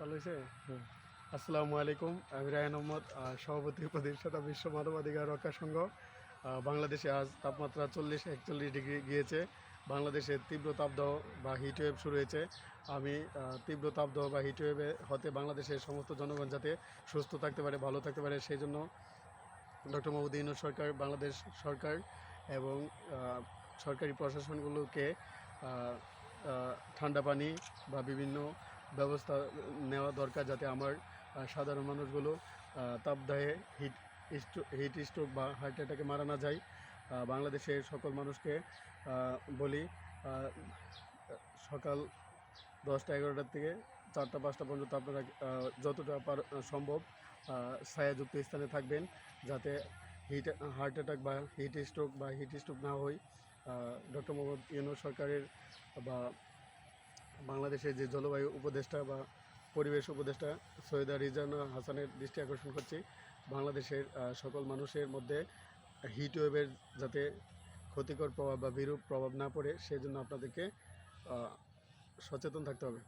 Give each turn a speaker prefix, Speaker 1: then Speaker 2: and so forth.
Speaker 1: চালু হয়েছে।
Speaker 2: হুম।
Speaker 1: আসসালামু আলাইকুম, আমি রায়হান আহমদ, সভাপতি প্রতিষ্ঠাতা বিশ্ব মানবাধিকার রক্ষা সংঘ। বাংলাদেশে আজ তাপমাত্রা 40-41 ডিগ্রি গিয়েছে। বাংলাদেশে তীব্র তাপদাহ বা হিটওয়েভ শুরু হয়েছে। আমি তীব্র তাপদাহ বা হিটওয়েভে হতে বাংলাদেশের সমস্ত জনগণ যাতে সুস্থ থাকতে পারে, ভালো থাকতে পারে, সেই জন্য ডক্টর মোহাম্মদ ইউনূস সরকার, বাংলাদেশ সরকার এবং সরকারি প্রশাসনগুলোকে ঠান্ডা পানি বা বিভিন্ন ব্যবস্থা নেওয়া দরকার, যাতে আমার সাধারণ মানুষগুলো তাপদাহে হিট স্ট্রোক বা হার্ট অ্যাটাকে মারা না যায়। বাংলাদেশের সকল মানুষকে বলি, সকাল 10টা-11টার থেকে 4টা-5টা পর্যন্ত আপনারা যতটা সম্ভব ছায়াযুক্ত স্থানে থাকবেন, যাতে হার্ট অ্যাটাক বা হিট স্ট্রোক না হয়। ডক্টর মোহাম্মদ ইউনূস সরকারের বা বাংলাদেশের যে জলবায়ু উপদেষ্টা বা পরিবেশ উপদেষ্টা সৈয়দা রিজওয়ানা হাসানের দৃষ্টি আকর্ষণ করছি, বাংলাদেশের সকল মানুষের মধ্যে হিটওয়েভের যাতে ক্ষতিকর প্রভাব বা বিরূপ প্রভাব না পড়ে, সেজন্য আপনাদেরকে সচেতন থাকতে হবে।